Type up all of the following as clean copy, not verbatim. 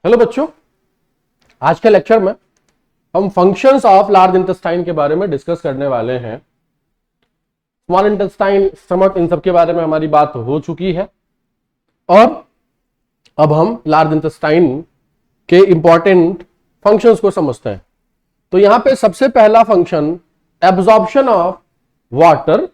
Hello बच्चों, आज के लेक्चर में हम फंक्शंस ऑफ लार्ज इंटेस्टाइन के बारे में डिस्कस करने वाले हैं। स्मॉल इंटेस्टाइन, स्टमक, इन सब के बारे में हमारी बात हो चुकी है और अब हम लार्ज इंटेस्टाइन के इंपॉर्टेंट फंक्शंस को समझते हैं। तो यहां पे सबसे पहला function absorption of water,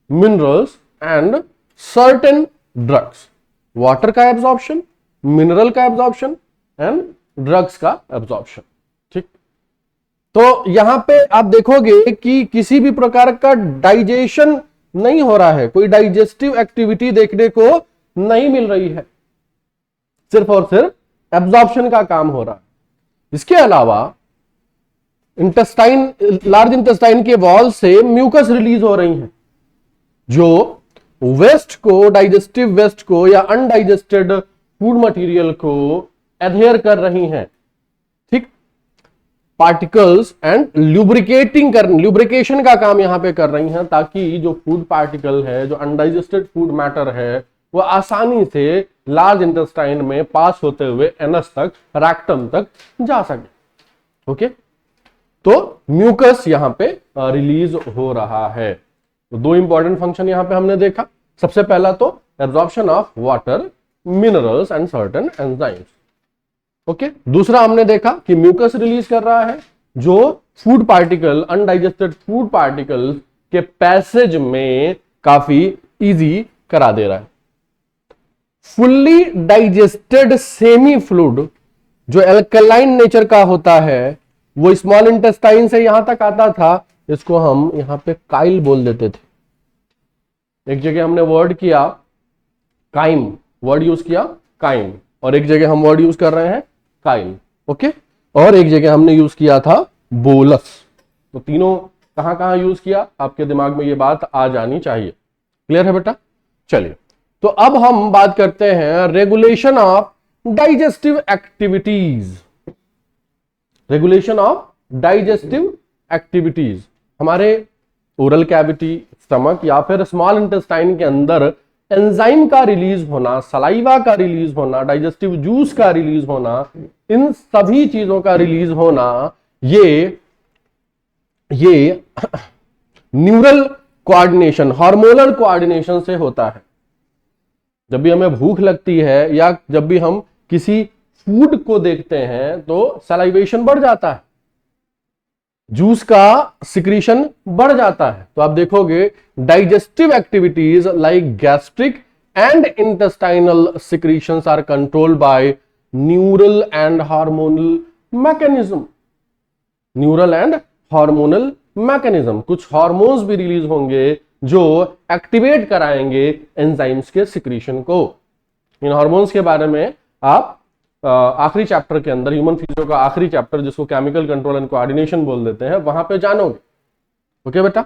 minerals and certain drugs. Water का एब्जॉर्प्शन, मिनरल का एब्जॉर्प्शन एंड ड्रग्स का एब्जॉर्प्शन। ठीक, तो यहां पे आप देखोगे कि किसी भी प्रकार का डाइजेशन नहीं हो रहा है, कोई डाइजेस्टिव एक्टिविटी देखने को नहीं मिल रही है, सिर्फ और सिर्फ एब्जॉर्प्शन का काम हो रहा है। इसके अलावा इंटेस्टाइन, लार्ज इंटेस्टाइन के वॉल से म्यूकस रिलीज हो रही हैं जो वेस्ट को, डाइजेस्टिव वेस्ट को या अनडाइजेस्टेड फूड मटेरियल को एडहेयर कर रही हैं। ठीक, पार्टिकल्स एंड ल्यूब्रिकेशन का काम यहां पे कर रही हैं ताकि जो फूड पार्टिकल है, जो अनडाइजेस्टेड फूड मैटर है, वो आसानी से लार्ज इंटेस्टाइन में पास होते हुए एनस तक, रैक्टम तक जा सके। ओके, तो म्यूकस यहां पे रिलीज हो रहा है। तो दो इंपॉर्टेंट फंक्शन यहां पे हमने देखा। सबसे पहला तो absorption of water, minerals and certain enzymes. Okay, दूसरा हमने देखा कि म्यूकस रिलीज कर रहा है जो food particle, undigested food particle के पैसेज में काफी इजी करा दे रहा है। फुल्ली डाइजेस्टेड सेमी फ्लूइड जो एल्कलाइन नेचर का होता है वो स्मॉल इंटेस्टाइन से यहां तक आता था, इसको हम यहां पे काइल बोल देते थे। एक जगह हमने वर्ड किया काइम, वर्ड यूज किया काइम, और एक जगह हम वर्ड यूज कर रहे हैं काइल। ओके, और एक जगह हमने यूज किया था बोलस। तो तीनों कहां कहां यूज किया, आपके दिमाग में ये बात आ जानी चाहिए। क्लियर है बेटा? चलिए, तो अब हम बात करते हैं regulation of digestive activities. Regulation of digestive activities हमारे ओरल कैविटी, स्टमक या फिर स्मॉल इंटेस्टाइन के अंदर एंजाइम का रिलीज होना, सलाइवा का रिलीज होना, डाइजेस्टिव जूस का रिलीज होना, इन सभी चीजों का रिलीज होना ये न्यूरल कोऑर्डिनेशन, हार्मोनल कोऑर्डिनेशन से होता है। जब भी हमें भूख लगती है या जब भी हम किसी फूड को देखते हैं तो सलाइवेशन बढ़ जाता है, जूस का सिक्रीशन बढ़ जाता है। तो आप देखोगे digestive activities like gastric and intestinal secretions are controlled by neural and hormonal mechanism. Neural and hormonal mechanism, कुछ हार्मोन्स भी रिलीज होंगे जो एक्टिवेट कराएंगे एंजाइम्स के सिक्रीशन को। इन हार्मोन्स के बारे में आप आखिरी चैप्टर के अंदर, ह्यूमन फिजियो का आखिरी चैप्टर जिसको केमिकल कंट्रोल एंड कोऑर्डिनेशन बोल देते हैं, वहां पे जानोगे। ओके बेटा,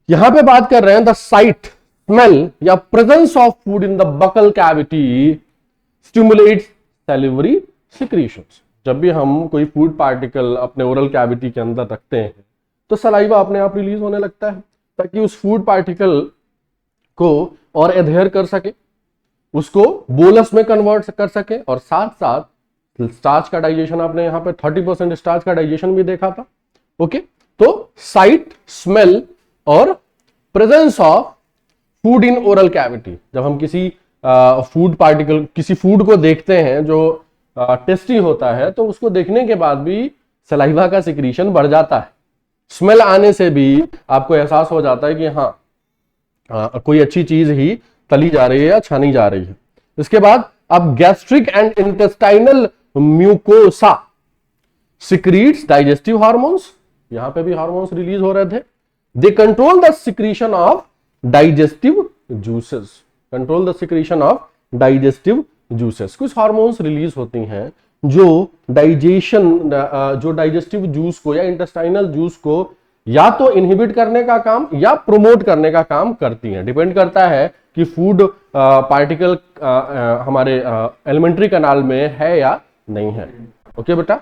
यहां पे बात कर रहे हैं द साइट, स्मेल या presence of food in the buccal cavity stimulates salivary secretions. जब भी हम कोई फूड पार्टिकल अपने ओरल कैविटी के अंदर रखते हैं तो सलाइवा अपने आप रिलीज होने लगता है ताकि उस फूड पार्टिकल को और एडहेयर कर सके, उसको बोलस में कन्वर्ट कर सके, और साथ साथ स्टार्च का डाइजेशन, आपने यहां पे 30% स्टार्च का डाइजेशन भी देखा था। ओके, तो साइट, स्मेल और presence of food in oral cavity. जब हम किसी फूड पार्टिकल, किसी फूड को देखते हैं जो टेस्टी होता है तो उसको देखने के बाद भी सलाइवा का सिक्रीशन बढ़ जाता है। स्मेल आने से भी आपको एहसास हो जाता है कि हाँ कोई अच्छी चीज ही तली जा रही है या छानी जा रही है। इसके बाद अब gastric and intestinal mucosa secretes digestive hormones. यहां पे भी हार्मोन्स रिलीज हो रहे थे। They control the secretion of digestive juices. Control the secretion of digestive juices. कुछ हार्मोन्स रिलीज होती हैं जो डाइजेस्टिव जूस को या इंटेस्टाइनल जूस को या तो इनहिबिट करने का काम या प्रोमोट करने का काम करती हैं। डिपेंड करता है कि फूड पार्टिकल हमारे एलिमेंट्री कैनाल में है या नहीं है। ओके बेटा,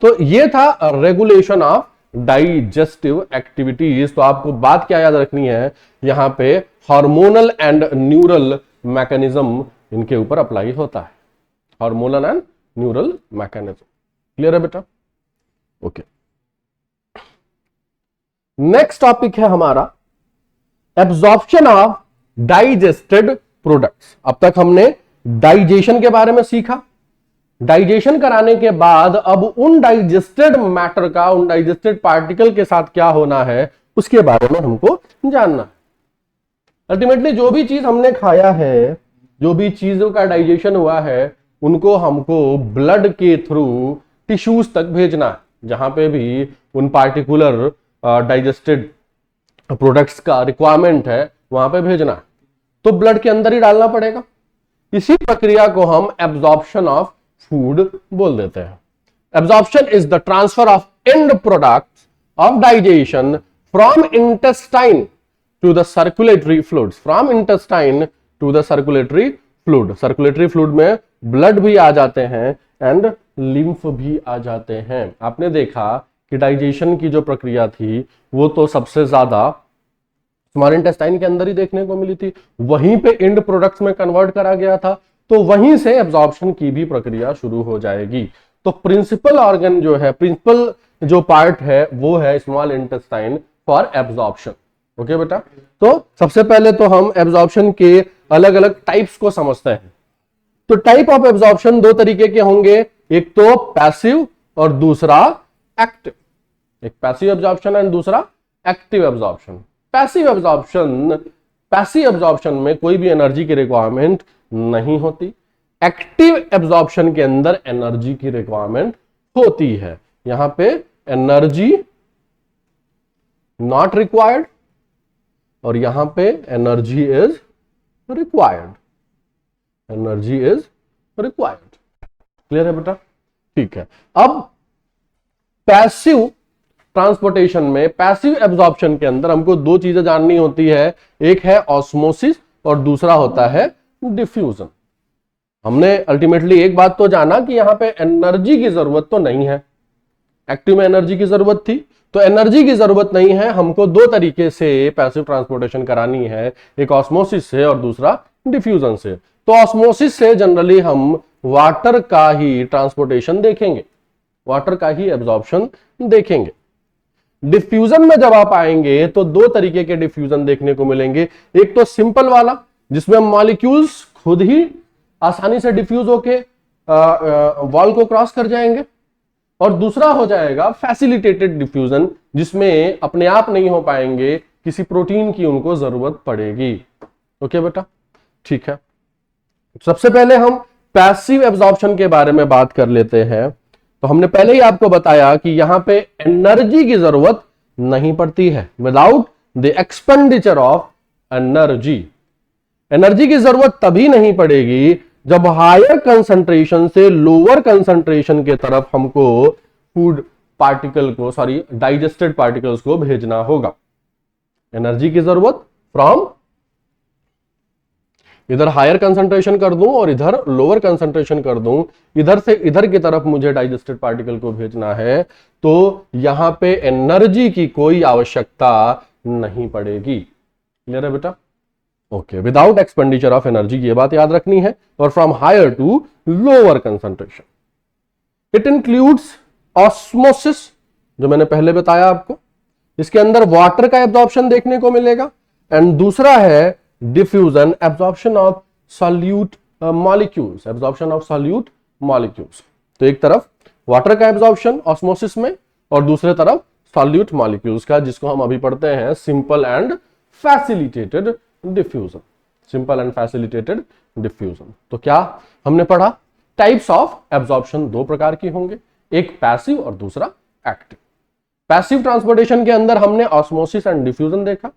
तो ये था रेगुलेशन ऑफ डाइजेस्टिव एक्टिविटीज। तो आपको बात क्या याद रखनी है, यहां पे हार्मोनल एंड न्यूरल मैकेनिज्म इनके ऊपर अप्लाई होता है। Hormonal and neural mechanism. Clear है बेटा? ओके, नेक्स्ट टॉपिक है हमारा एब्जॉर्प्शन ऑफ डाइजेस्टेड प्रोडक्ट्स। अब तक हमने डाइजेशन के बारे में सीखा। डाइजेशन कराने के बाद अब उन डाइजेस्टेड मैटर का, उन डाइजेस्टेड पार्टिकल के साथ क्या होना है उसके बारे में हमको जानना है। अल्टीमेटली जो भी चीज हमने खाया है, जो भी चीजों का डाइजेशन हुआ है, उनको हमको ब्लड के थ्रू टिश्यूज तक भेजना है, जहां पे भी उन पार्टिकुलर डाइजेस्टेड प्रोडक्ट्स का रिक्वायरमेंट है वहां पे भेजना है, तो ब्लड के अंदर ही डालना पड़ेगा। इसी प्रक्रिया को हम एब्जॉर्प्शन ऑफ फूड बोल देते हैं। Absorption is the transfer of end products of digestion from intestine to the circulatory fluids, from intestine to the circulatory fluid. Circulatory fluid में ब्लड भी आ जाते हैं एंड लिम्फ भी आ जाते हैं। आपने देखा कि डाइजेशन की जो प्रक्रिया थी वो तो सबसे ज्यादा हमारे इंटेस्टाइन के अंदर ही देखने को मिली थी, वहीं पे एंड प्रोडक्ट्स में कन्वर्ट करा गया था, तो वहीं से एब्जॉर्प्शन की भी प्रक्रिया शुरू हो जाएगी। तो प्रिंसिपल ऑर्गन जो है, प्रिंसिपल जो पार्ट है वो है small intestine for absorption. Okay बेटा, तो सबसे पहले तो हम एब्जॉर्प्शन के अलग अलग टाइप्स को समझते हैं। तो टाइप ऑफ एब्जॉर्प्शन दो तरीके के होंगे, एक तो पैसिव और दूसरा एक्टिव। एक पैसिव एब्जॉर्प्शन एंड दूसरा एक्टिव एब्जॉर्प्शन। पैसिव एब्जॉर्प्शन में कोई भी एनर्जी की रिक्वायरमेंट नहीं होती। एक्टिव एब्जॉर्प्शन के अंदर एनर्जी की रिक्वायरमेंट होती है। यहां पे एनर्जी नॉट रिक्वायर्ड और यहां पे energy is required. Energy is required. Clear है बेटा? ठीक है। अब पैसिव ट्रांसपोर्टेशन में, पैसिव एब्जॉर्प्शन के अंदर हमको दो चीजें जाननी होती है, एक है ऑस्मोसिस और दूसरा होता है डिफ्यूजन। हमने अल्टीमेटली एक बात तो जाना कि यहां पे एनर्जी की जरूरत तो नहीं है। एक्टिव में एनर्जी की जरूरत थी, तो एनर्जी की जरूरत नहीं है। हमको दो तरीके से पैसिव ट्रांसपोर्टेशन करानी है, एक ऑस्मोसिस से और दूसरा डिफ्यूजन से। तो ऑस्मोसिस से जनरली हम वाटर का ही ट्रांसपोर्टेशन देखेंगे, वाटर का ही एब्जॉर्प्शन देखेंगे। डिफ्यूजन में जब आप आएंगे तो दो तरीके के डिफ्यूजन देखने को मिलेंगे, एक तो सिंपल वाला जिसमें मॉलिक्यूल्स खुद ही आसानी से डिफ्यूज होके वॉल को क्रॉस कर जाएंगे, और दूसरा हो जाएगा फैसिलिटेटेड डिफ्यूजन जिसमें अपने आप नहीं हो पाएंगे, किसी प्रोटीन की उनको जरूरत पड़ेगी। ओके बेटा, ठीक है। सबसे पहले हम पैसिव एब्जॉर्प्शन के बारे में बात कर लेते हैं। तो हमने पहले ही आपको बताया कि यहां पे एनर्जी की जरूरत नहीं पड़ती है, without the expenditure of energy. Energy की जरूरत तभी नहीं पड़ेगी जब हायर कंसंट्रेशन से लोअर कंसंट्रेशन के तरफ हमको फूड पार्टिकल को, सॉरी डाइजेस्टेड पार्टिकल्स को भेजना होगा। एनर्जी की जरूरत फ्रॉम इधर हायर कंसंट्रेशन कर दूं और इधर लोअर कंसंट्रेशन कर दूं, इधर से इधर की तरफ मुझे डाइजेस्टेड पार्टिकल को भेजना है, तो यहां पे एनर्जी की कोई आवश्यकता नहीं पड़ेगी। क्लियर है बेटा? Okay, without expenditure of energy, ये बात याद रखनी है। और from higher to lower concentration. It includes osmosis, जो मैंने पहले बताया आपको, इसके अंदर वाटर का एब्जॉर्प्शन देखने को मिलेगा, एंड दूसरा है diffusion, absorption of solute molecules, absorption of solute molecules. तो एक तरफ वाटर का एब्जॉर्प्शन ऑस्मोसिस में और दूसरे तरफ सॉल्यूट मॉलिक्यूल्स का, जिसको हम अभी पढ़ते हैं simple and facilitated diffusion. Simple and facilitated diffusion. तो क्या हमने पढ़ा? टाइप्स ऑफ एब्जॉर्प्शन दो प्रकार की होंगे, एक पैसिव और दूसरा एक्टिव। पैसिव ट्रांसपोर्टेशन के अंदर हमने ऑस्मोसिस एंड डिफ्यूजन देखा,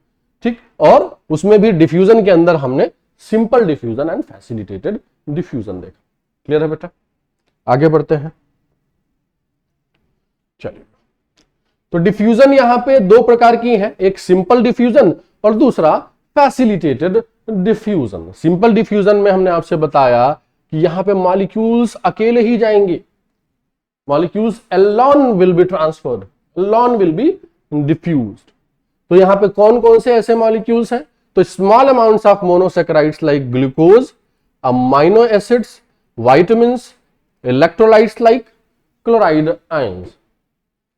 ठीक, और उसमें भी डिफ्यूजन के अंदर हमने simple diffusion and facilitated diffusion देखा। क्लियर है बेटा? आगे बढ़ते हैं। चलिए, तो डिफ्यूजन यहां पे दो प्रकार की है, एक सिंपल डिफ्यूजन और दूसरा फैसिलिटेटेड डिफ्यूजन। सिंपल डिफ्यूजन में हमने आपसे बताया कि यहां पे मॉलिक्यूल्स अकेले ही जाएंगे, molecules alone will be transferred, alone will be diffused। तो यहां पे कौन कौन से ऐसे मॉलिक्यूल्स हैं? तो small amounts of monosaccharides like glucose, amino acids, vitamins, electrolytes like chloride ions.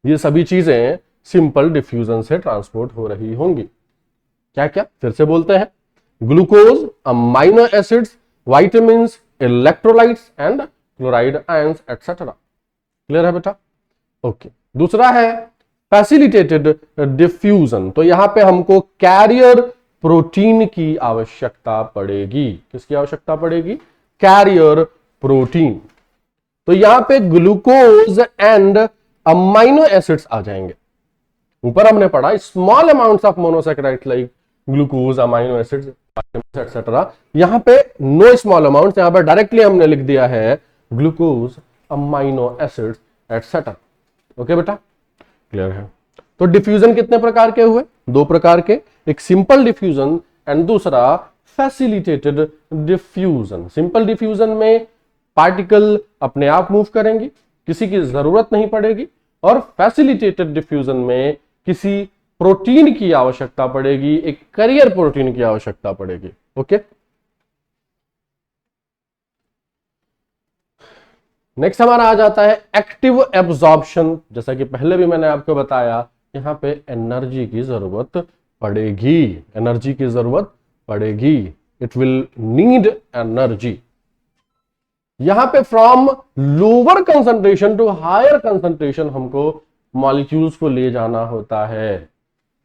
ये सभी चीजें सिंपल डिफ्यूजन से ट्रांसपोर्ट हो रही होंगी। क्या क्या फिर से बोलते हैं, glucose, amino acids, vitamins, electrolytes and chloride ions etcetera. Clear है बेटा? ओके। दूसरा है फैसिलिटेटेड डिफ्यूजन। तो यहां पे हमको कैरियर प्रोटीन की आवश्यकता पड़ेगी। किसकी आवश्यकता पड़ेगी? Carrier protein. तो यहां पे ग्लूकोज एंड अमाइनो एसिड्स आ जाएंगे। ऊपर हमने पढ़ा small amounts of monosaccharides like glucose, amino acids etcetera. यहां पे नो स्मॉल अमाउंट्स, यहां पे डायरेक्टली हमने लिख दिया है glucose, amino acids etcetera. Okay बेटा, क्लियर है? तो डिफ्यूजन कितने प्रकार के हुए? दो प्रकार के, एक सिंपल डिफ्यूजन एंड दूसरा फैसिलिटेटेड डिफ्यूजन। सिंपल डिफ्यूजन में पार्टिकल अपने आप मूव करेंगी, किसी की जरूरत नहीं पड़ेगी, और फैसिलिटेटेड डिफ्यूजन में किसी प्रोटीन की आवश्यकता पड़ेगी, एक कैरियर प्रोटीन की आवश्यकता पड़ेगी। ओके, नेक्स्ट हमारा आ जाता है एक्टिव एब्जॉर्प्शन। जैसा कि पहले भी मैंने आपको बताया, यहां पे एनर्जी की जरूरत पड़ेगी, एनर्जी की जरूरत पड़ेगी, इट विल नीड एनर्जी। यहां पे from lower concentration to higher concentration हमको मॉलिक्यूल्स को ले जाना होता है।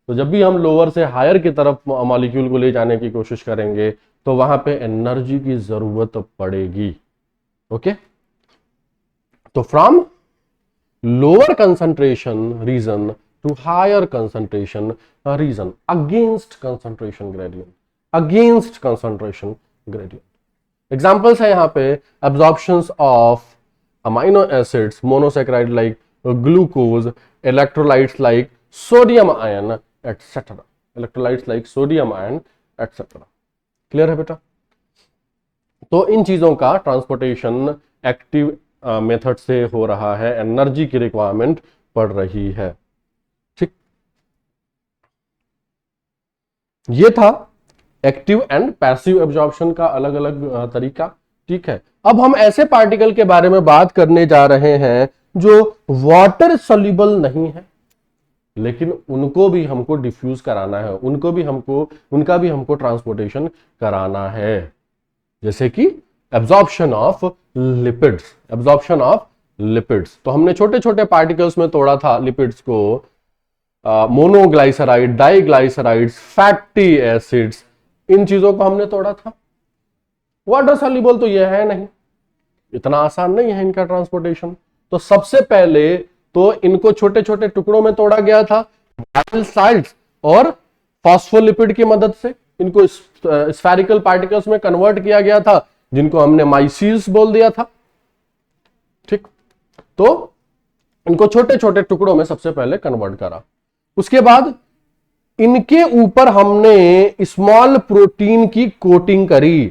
तो जब भी हम लोअर से हायर की तरफ मॉलिक्यूल को ले जाने की कोशिश करेंगे तो वहां पे एनर्जी की जरूरत पड़ेगी। ओके, तो from lower concentration region to higher concentration region against concentration gradient, against concentration gradient. Examples है यहां पे absorptions of amino acids, monosaccharide like glucose, electrolytes like sodium ion etcetera, electrolytes like sodium ion etcetera. Clear है बेटा? तो इन चीजों का transportation active method से हो रहा है, एनर्जी की रिक्वायरमेंट पड़ रही है। ठीक, ये था एक्टिव एंड पैसिव एब्जॉर्प्शन का अलग अलग तरीका। ठीक है, अब हम ऐसे पार्टिकल के बारे में बात करने जा रहे हैं जो वाटर सॉल्युबल नहीं है, लेकिन उनको भी हमको डिफ्यूज कराना है, उनका भी हमको ट्रांसपोर्टेशन कराना है। जैसे कि absorption of lipids, absorption of lipids. तो हमने छोटे छोटे पार्टिकल्स में तोड़ा था लिपिड्स को, मोनोग्लाइसराइड, डाइग्लाइसराइड्स, फैटी एसिड्स, इन चीजों को हमने तोड़ा था। वाटर सॉल्युबल तो यह है नहीं, इतना आसान नहीं है इनका ट्रांसपोर्टेशन। तो सबसे पहले तो इनको छोटे छोटे टुकड़ों में तोड़ा गया था बाइल साल्ट्स और फॉस्फोलिपिड की मदद से। इनको स्फेरिकल पार्टिकल्स में कन्वर्ट किया गया था, जिनको हमने माइसील्स बोल दिया था। ठीक, तो इनको छोटे छोटे टुकड़ों में सबसे पहले कन्वर्ट करा। उसके बाद इनके ऊपर हमने स्मॉल प्रोटीन की कोटिंग करी,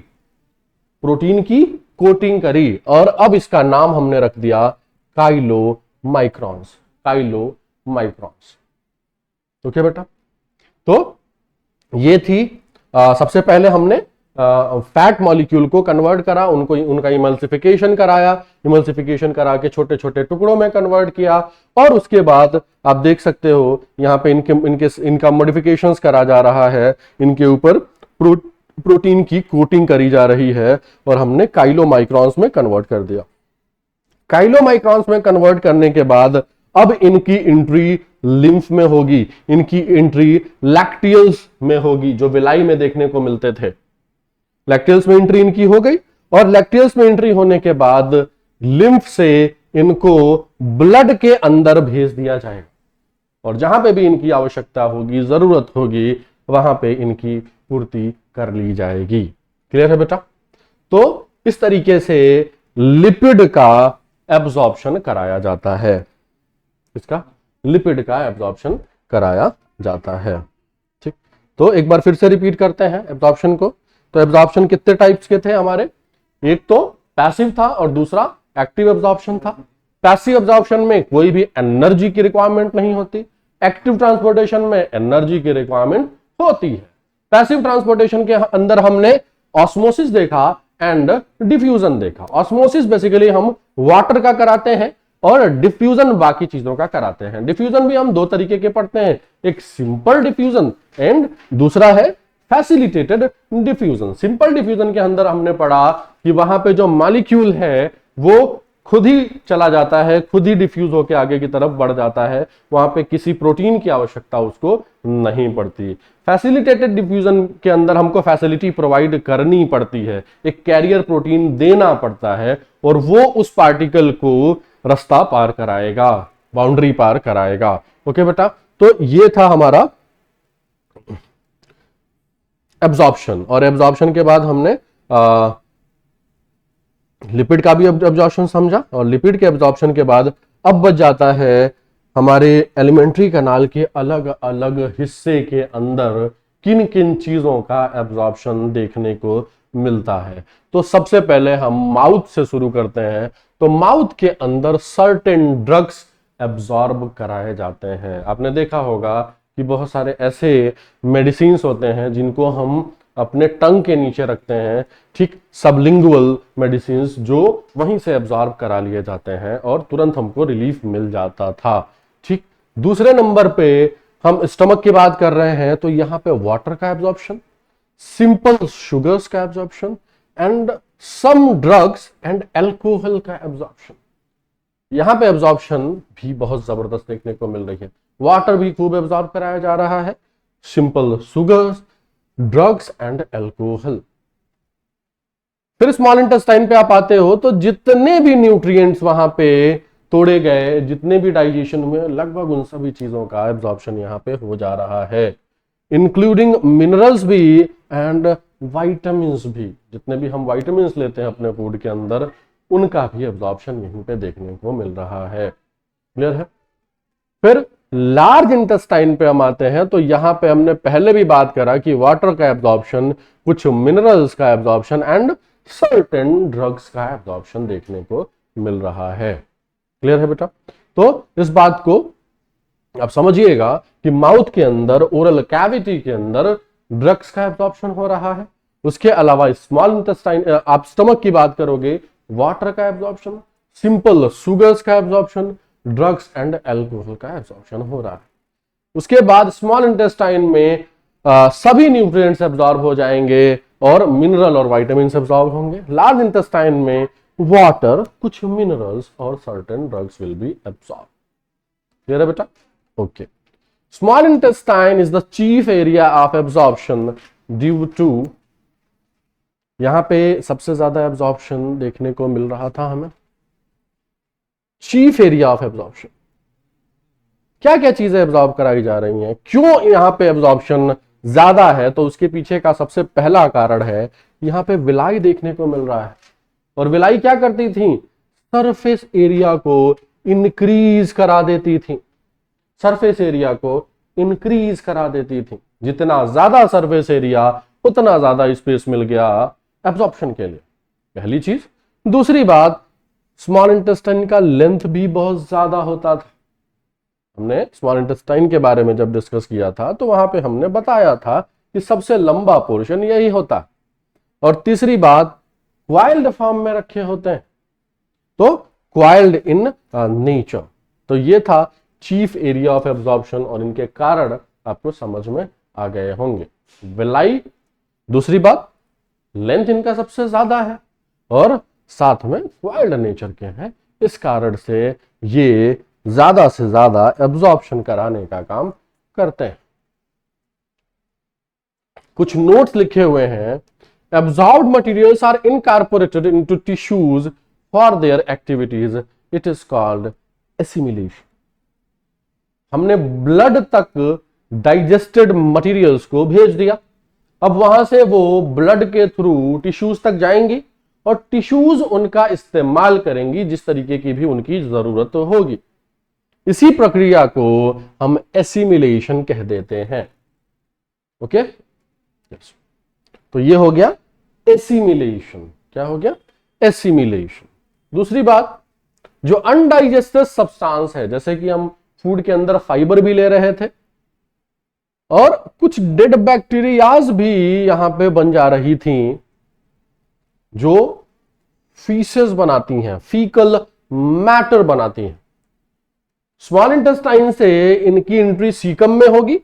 प्रोटीन की कोटिंग करी, और अब इसका नाम हमने रख दिया काइलोमाइक्रॉन्स, काइलोमाइक्रॉन्स। तो क्या बेटा? तो ये थी सबसे पहले हमने फैट मॉलिक्यूल को कन्वर्ट करा, उनका इमल्सिफिकेशन कराया, इमल्सिफिकेशन करा के छोटे छोटे टुकड़ों में कन्वर्ट किया, और उसके बाद आप देख सकते हो यहाँ पे इनका मॉडिफिकेशंस करा जा रहा है, इनके ऊपर प्रोटीन की कोटिंग करी जा रही है, और हमने काइलोमाइक्रॉन्स में कन्वर्ट कर दिया। काइलोमाइक्रॉन्स में कन्वर्ट करने के बाद अब इनकी एंट्री लिम्फ में होगी, इनकी एंट्री लैक्टियल्स में होगी, जो विलाई में देखने को मिलते थे। लैक्टियल्स में एंट्री इनकी हो गई, और लैक्टियल्स में एंट्री होने के बाद लिम्फ से इनको ब्लड के अंदर भेज दिया जाएगा, और जहां पे भी इनकी आवश्यकता होगी, जरूरत होगी, वहां पे इनकी पूर्ति कर ली जाएगी। क्लियर है बेटा? तो इस तरीके से लिपिड का एब्जॉर्प्शन कराया जाता है, इसका लिपिड का एब्जॉर्प्शन कराया जाता है। ठीक, तो एक बार फिर से रिपीट करते हैं एब्जॉर्प्शन को। तो एब्जॉर्प्शन कितने टाइप्स के थे हमारे? एक तो पैसिव था और दूसरा एक्टिव एब्जॉर्प्शन था। पैसिव एब्जॉर्प्शन में कोई भी एनर्जी की रिक्वायरमेंट नहीं होती, एक्टिव ट्रांसपोर्टेशन में एनर्जी की रिक्वायरमेंट होती है। पैसिव ट्रांसपोर्टेशन के अंदर हमने ऑस्मोसिस देखा, एंड डिफ्यूजन देखा। ऑस्मोसिस बेसिकली हम वाटर का कराते हैं और डिफ्यूजन बाकी चीजों का कराते हैं। डिफ्यूजन भी हम दो तरीके के पढ़ते हैं, एक सिंपल डिफ्यूजन एंड दूसरा है फैसिलिटेटेड डिफ्यूजन। सिंपल डिफ्यूजन के अंदर हमने पढ़ा कि वहां पे जो मॉलिक्यूल है वो खुद ही चला जाता है, खुद ही डिफ्यूज होकर आगे की तरफ बढ़ जाता है, वहां पे किसी प्रोटीन की आवश्यकता उसको नहीं पड़ती। फैसिलिटेटेड डिफ्यूजन के अंदर हमको फैसिलिटी प्रोवाइड करनी पड़ती है, एक कैरियर प्रोटीन देना पड़ता है और वो उस पार्टिकल को रास्ता पार कराएगा, बाउंड्री पार कराएगा। ओके बेटा, तो ये था हमारा एब्जॉर्प्शन। और एब्जॉर्प्शन के बाद हमने लिपिड का भी एब्जॉर्प्शन समझा, और लिपिड के एब्जॉर्प्शन के बाद अब बच जाता है हमारे एलिमेंट्री कैनाल के अलग अलग हिस्से के अंदर किन किन चीजों का एब्जॉर्प्शन देखने को मिलता है। तो सबसे पहले हम माउथ से शुरू करते हैं। तो माउथ के अंदर सर्टेन ड्रग्स एब्जॉर्ब कराए जाते हैं। आपने देखा होगा कि बहुत सारे ऐसे मेडिसिन होते हैं जिनको हम अपने टंग के नीचे रखते हैं, ठीक, सबलिंगुअल मेडिसिन, जो वहीं से एब्जॉर्ब करा लिए जाते हैं और तुरंत हमको रिलीफ मिल जाता था। ठीक, दूसरे नंबर पे हम स्टमक की बात कर रहे हैं, तो यहां पे वाटर का एब्जॉर्प्शन, सिंपल शुगर्स का absorption and some drugs and alcohol का एब्जॉर्प्शन। यहां पे एब्जॉर्प्शन भी बहुत जबरदस्त देखने को मिल रही है। वाटर भी खूब एब्जॉर्ब कराया जा रहा है, simple sugars, drugs and alcohol. फिर स्मॉल इंटेस्टाइन पे आप आते हो तो जितने भी न्यूट्रिएंट्स वहां पे तोड़े गए, जितने भी डाइजेशन हुए, लगभग उन सभी चीजों का एब्जॉर्प्शन यहां पे हो जा रहा है, इंक्लूडिंग मिनरल्स भी एंड वाइटामिन्स भी। जितने भी हम वाइटामिन्स लेते हैं अपने फूड के अंदर, उनका भी एब्जॉर्प्शन यहीं पे देखने को मिल रहा है। क्लियर है? फिर लार्ज इंटेस्टाइन पे हम आते हैं, तो यहां पे हमने पहले भी बात करा कि वाटर का एब्जॉर्प्शन, कुछ मिनरल्स का एब्जॉर्प्शन एंड सर्टेन ड्रग्स का एब्जॉर्प्शन देखने को मिल रहा है। क्लियर है बेटा? तो इस बात को आप समझिएगा कि माउथ के अंदर, ओरल कैविटी के अंदर ड्रग्स का एब्जॉर्प्शन हो रहा है। उसके अलावा स्मॉल इंटेस्टाइन, आप स्टमक की बात करोगे, वाटर का एब्जॉर्प्शन, सिंपल शुगर्स का एब्जॉर्प्शन, ड्रग्स एंड एल्कोहल का एब्जॉर्प्शन हो रहा है। उसके बाद स्मॉल इंटेस्टाइन में सभी न्यूट्रिएंट्स एब्जॉर्ब हो जाएंगे और मिनरल और विटामिन एब्जॉर्ब होंगे। लार्ज इंटेस्टाइन में वाटर, कुछ मिनरल्स और certain drugs will be absorb. Clear है बेटा? Okay. Small intestine is the chief area of absorption due to, यहां पे सबसे ज्यादा एब्जॉर्प्शन देखने को मिल रहा था हमें। चीफ एरिया ऑफ एब्जॉर्प्शन, क्या क्या चीजें एब्जॉर्ब कराई जा रही हैं, क्यों यहां पे एब्जॉर्प्शन ज्यादा है? तो उसके पीछे का सबसे पहला कारण है, यहां पे विलाई देखने को मिल रहा है। और विलाई क्या करती थी? सरफेस एरिया को इंक्रीज करा देती थी। सरफेस एरिया को इंक्रीज करा देती थी। जितना ज्यादा सरफेस एरिया, उतना ज्यादा स्पेस मिल गया एब्जॉर्प्शन के लिए, पहली चीज। दूसरी बात, स्मॉल इंटेस्टाइन का लेंथ भी बहुत ज्यादा होता था। हमने स्मॉल इंटेस्टाइन के बारे में जब डिस्कस किया था तो वहां पे हमने बताया था कि सबसे लंबा पोर्शन यही होता है। और तीसरी बात, क्वाइल्ड फॉर्म में रखे होते हैं, तो क्वाइल्ड इन नेचर। तो ये था चीफ एरिया ऑफ एब्जॉर्प्शन और इनके कारण आपको समझ में आ गए होंगे। विलाई, दूसरी बात लेंथ इनका सबसे ज्यादा है और साथ में वाइल्ड नेचर के हैं, इस कारण से ये ज्यादा से ज्यादा एब्जॉर्प्शन कराने का काम करते हैं। कुछ नोट्स लिखे हुए हैं। Absorbed materials are incorporated into tissues for their activities, it is called assimilation. हमने ब्लड तक डाइजेस्टेड मटेरियल्स को भेज दिया, अब वहां से वो ब्लड के थ्रू टिश्यूज तक जाएंगी और टिश्यूज उनका इस्तेमाल करेंगी जिस तरीके की भी उनकी जरूरत होगी। इसी प्रक्रिया को हम एसिमिलेशन कह देते हैं। Okay, yes. तो ये हो गया एसिमिलेशन। क्या हो गया? एसिमिलेशन। दूसरी बात, जो अनडाइजेस्टेड सब्सटेंस है, जैसे कि हम फूड के अंदर फाइबर भी ले रहे थे और कुछ डेड बैक्टीरियाज भी यहां पे बन जा रही थी, जो फीसेस बनाती हैं, फीकल मैटर बनाती हैं। स्मॉल इंटेस्टाइन से इनकी एंट्री सीकम में होगी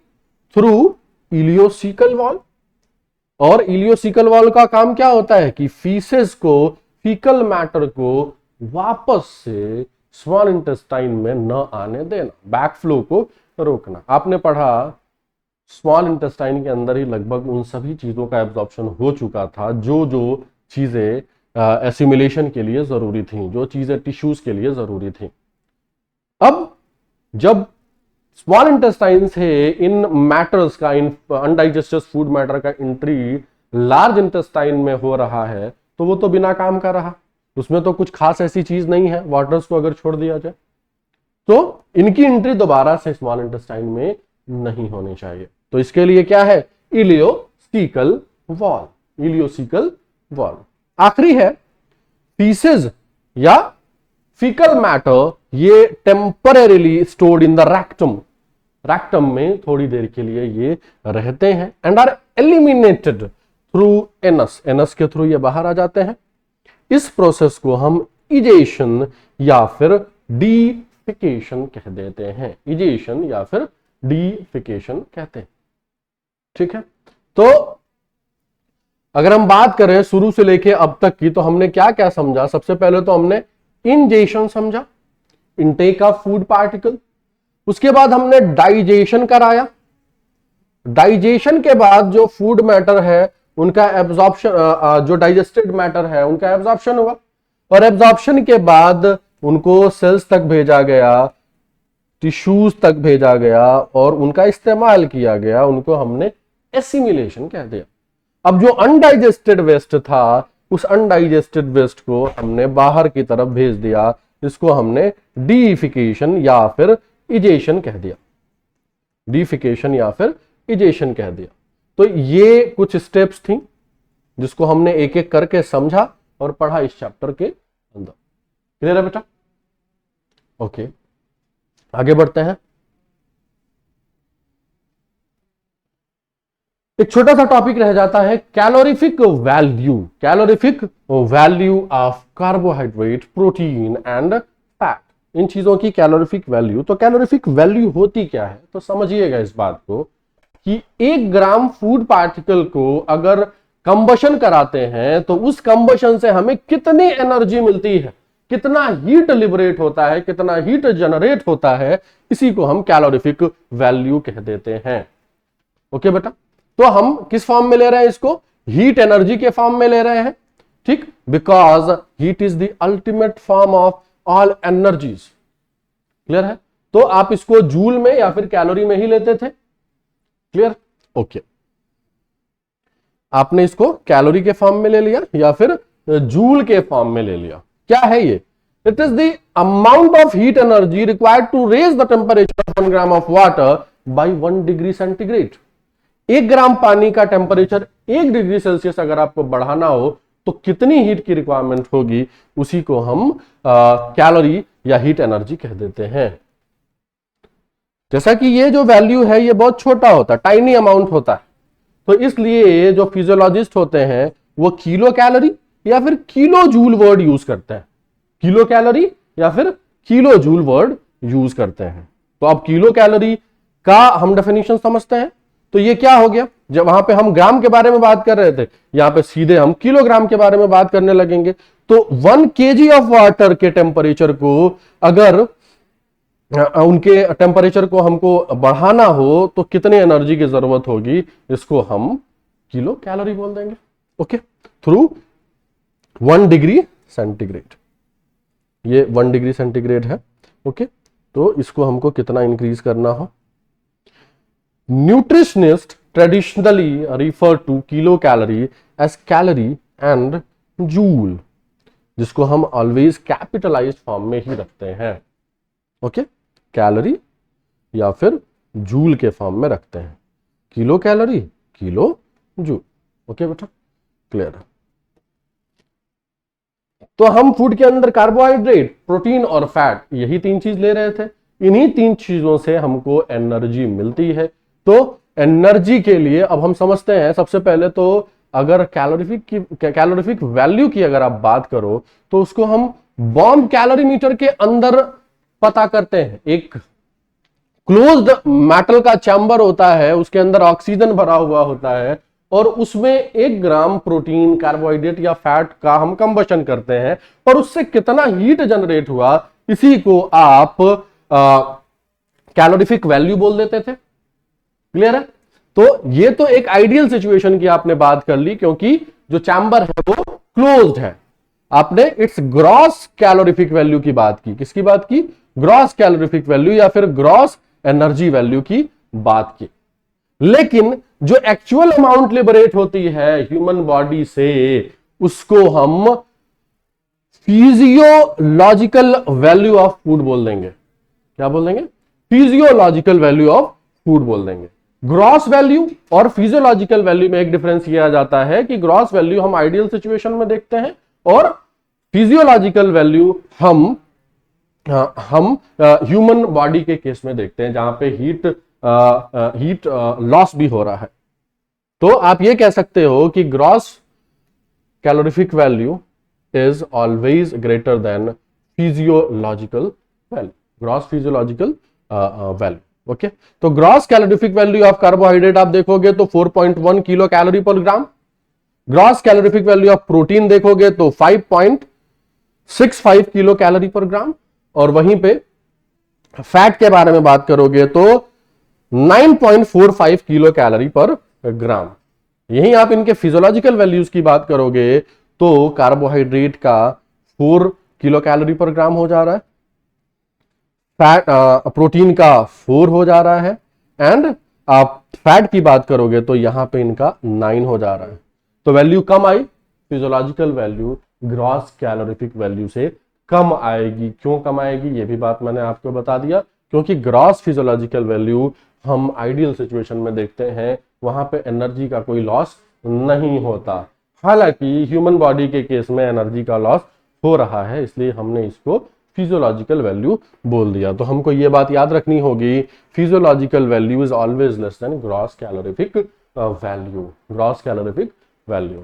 थ्रू इलियोसिकल वॉल, और इलियोसिकल वॉल का काम क्या होता है कि फीसेस को, फीकल मैटर को वापस से स्मॉल इंटेस्टाइन में न आने देना, बैकफ्लो को रोकना। आपने पढ़ा स्मॉल इंटेस्टाइन के अंदर ही लगभग उन सभी चीजों का एब्जॉर्प्शन हो चुका था जो जो चीजें एसिमिलेशन के लिए जरूरी थी, जो चीजें टिश्यूज के लिए जरूरी थी। अब जब स्मॉल इंटेस्टाइन से इन मैटर्स का, इन अनडाइजेस्टेड फूड मैटर का एंट्री लार्ज इंटेस्टाइन में हो रहा है, तो वो तो बिना काम का रहा, उसमें तो कुछ खास ऐसी चीज नहीं है, वाटर्स को अगर छोड़ दिया जाए तो इनकी एंट्री दोबारा से स्मॉल इंटेस्टाइन में नहीं होनी चाहिए। तो इसके लिए क्या है, इलियोसिकल वॉल, इलियोसिकल वॉल। आखिरी है फीसेस या फीकल मैटर, ये temporarily stored in the rectum, rectum में थोड़ी देर के लिए ये रहते हैं and are eliminated through anus, anus के थ्रू ये बाहर आ जाते हैं। इस प्रोसेस को हम इजेशन या फिर डीफिकेशन कह देते हैं, इजेशन या फिर डीफिकेशन कहते हैं। ठीक है, तो अगर हम बात करें शुरू से लेके अब तक की, तो हमने क्या क्या समझा। सबसे पहले तो हमने इंजेशन समझा, इनटेक ऑफ फूड पार्टिकल। उसके बाद हमने डाइजेशन कराया, डाइजेशन के बाद जो फूड मैटर है उनका एब्जॉर्प्शन, जो डाइजेस्टेड मैटर है उनका एब्जॉर्प्शन हुआ, और एब्जॉर्प्शन के बाद उनको सेल्स तक भेजा गया, टिश्यूज तक भेजा गया और उनका इस्तेमाल किया गया, उनको हमने एसिमिलेशन कह दिया। अब जो अनडाइजेस्टेड वेस्ट था, उस अनडाइजेस्टेड वेस्ट को हमने बाहर की तरफ भेज दिया, इसको हमने डीफिकेशन या फिर इजेशन कह दिया, डीफिकेशन या फिर इजेशन कह दिया। तो ये कुछ स्टेप्स थी जिसको हमने एक एक करके समझा और पढ़ा इस चैप्टर के अंदर। क्लियर है बेटा? ओके, आगे बढ़ते हैं। एक छोटा सा टॉपिक रह जाता है, calorific value, calorific value of carbohydrate, protein and fat. इन चीजों की कैलोरीफिक वैल्यू। तो कैलोरीफिक वैल्यू होती क्या है, तो समझिएगा इस बात को कि 1 ग्राम फूड पार्टिकल को अगर कंबशन कराते हैं तो उस कंबशन से हमें कितनी एनर्जी मिलती है, कितना हीट लिबरेट होता है, कितना हीट जनरेट होता है, इसी को हम कैलोरीफिक वैल्यू कह देते हैं। ओके बेटा, तो हम किस फॉर्म में ले रहे हैं इसको, हीट एनर्जी के फॉर्म में ले रहे हैं। ठीक, because heat is the ultimate form of all energies. Clear है? तो आप इसको जूल में या फिर कैलोरी में ही लेते थे। क्लियर? ओके, आपने इसको कैलोरी के फॉर्म में ले लिया या फिर जूल के फॉर्म में ले लिया। क्या है ये? It is the amount of heat energy required to raise the temperature of 1 gram of water by 1 degree centigrade. 1 gram पानी का टेम्परेचर 1 डिग्री सेल्सियस अगर आपको बढ़ाना हो तो कितनी हीट की रिक्वायरमेंट होगी, उसी को हम कैलोरी या हीट एनर्जी कह देते हैं। जैसा कि ये जो वैल्यू है ये बहुत छोटा होता है, टाइनी अमाउंट होता है, तो इसलिए जो फिजियोलॉजिस्ट होते हैं वो किलो कैलोरी या फिर किलो जूल वर्ड यूज करते हैं, किलो कैलोरी या फिर किलो जूल वर्ड यूज करते हैं। तो अब किलो कैलोरी का हम डेफिनेशन समझते हैं। तो ये क्या हो गया, जब वहां पे हम ग्राम के बारे में बात कर रहे थे, यहां पे सीधे हम किलोग्राम के बारे में बात करने लगेंगे। तो 1 kg ऑफ वाटर के टेम्परेचर को अगर उनके टेम्परेचर को हमको बढ़ाना हो तो कितने एनर्जी की जरूरत होगी, इसको हम किलो कैलोरी बोल देंगे। ओके, थ्रू 1 डिग्री सेंटीग्रेड, ये 1 डिग्री सेंटीग्रेड है। ओके, तो इसको हमको कितना इंक्रीज करना हो। Nutritionist traditionally refer to kilo calorie as calorie and joule, जिसको हम ऑलवेज कैपिटलाइज्ड फॉर्म में ही रखते हैं। ओके, कैलोरी या फिर जूल के फॉर्म में रखते हैं, kilo calorie, kilo joule. Okay बेटा, क्लियर है? तो हम फूड के अंदर कार्बोहाइड्रेट, प्रोटीन और फैट, यही 3 चीज ले रहे थे। इन्हीं 3 चीजों से हमको एनर्जी मिलती है। तो एनर्जी के लिए अब हम समझते हैं, सबसे पहले तो अगर कैलोरीफिक वैल्यू की अगर आप बात करो तो उसको हम बॉम्ब कैलोरीमीटर के अंदर पता करते हैं। एक क्लोज्ड मेटल का चैम्बर होता है, उसके अंदर ऑक्सीजन भरा हुआ होता है और उसमें 1 ग्राम प्रोटीन, कार्बोहाइड्रेट या फैट का हम कंबशन करते हैं, पर उससे कितना हीट जनरेट हुआ इसी को आप कैलोरीफिक वैल्यू बोल देते थे। क्लियर है? तो ये तो एक आइडियल सिचुएशन की आपने बात कर ली, क्योंकि जो चैम्बर है वो क्लोज्ड है। आपने इट्स ग्रॉस कैलोरीफिक वैल्यू की बात की। किसकी बात की? ग्रॉस कैलोरीफिक वैल्यू या फिर ग्रॉस एनर्जी वैल्यू की बात की। लेकिन जो एक्चुअल अमाउंट लिबरेट होती है ह्यूमन बॉडी से, उसको हम फिजियोलॉजिकल वैल्यू ऑफ फूड बोल देंगे। क्या बोल देंगे? फिजियोलॉजिकल वैल्यू ऑफ फूड बोल देंगे। ग्रॉस वैल्यू और फिजियोलॉजिकल वैल्यू में एक डिफरेंस किया जाता है कि ग्रॉस वैल्यू हम आइडियल सिचुएशन में देखते हैं और फिजियोलॉजिकल वैल्यू हम ह्यूमन बॉडी के केस में देखते हैं, जहां पे हीट लॉस भी हो रहा है। तो आप ये कह सकते हो कि gross calorific value is always greater than physiological value, gross physiological value. Okay, तो gross calorific value of carbohydrate आप देखोगे तो 4.1 kilo calorie per gram. Gross calorific value of protein देखोगे तो 5.65 किलो कैलोरी पर ग्राम, और वहीं पे फैट के बारे में बात करोगे तो 9.45 किलो कैलोरी पर ग्राम। यहीं आप इनके फिजियोलॉजिकल वैल्यूज की बात करोगे तो कार्बोहाइड्रेट का 4 किलो कैलोरी पर ग्राम हो जा रहा है, प्रोटीन का 4 हो जा रहा है, एंड आप फैट की बात करोगे तो यहां पे इनका 9 हो जा रहा है। तो वैल्यू कम आई, physiological value gross calorific value से कम आएगी। क्यों कम आएगी ये भी बात मैंने आपको बता दिया, क्योंकि ग्रॉस फिजियोलॉजिकल वैल्यू हम आइडियल सिचुएशन में देखते हैं, वहां पे एनर्जी का कोई लॉस नहीं होता। हालांकि ह्यूमन बॉडी के केस में एनर्जी का लॉस हो रहा है, इसलिए हमने इसको फिजियोलॉजिकल वैल्यू बोल दिया। तो हमको ये बात याद रखनी होगी, physiological value is always less than gross calorific value, gross calorific value.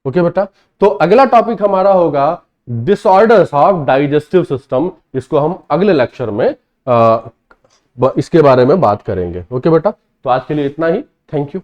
Okay बेटा, तो अगला टॉपिक हमारा होगा डिसऑर्डर्स ऑफ डाइजेस्टिव सिस्टम। इसको हम अगले लेक्चर में इसके बारे में बात करेंगे। ओके बेटा, तो आज के लिए इतना ही। Thank you.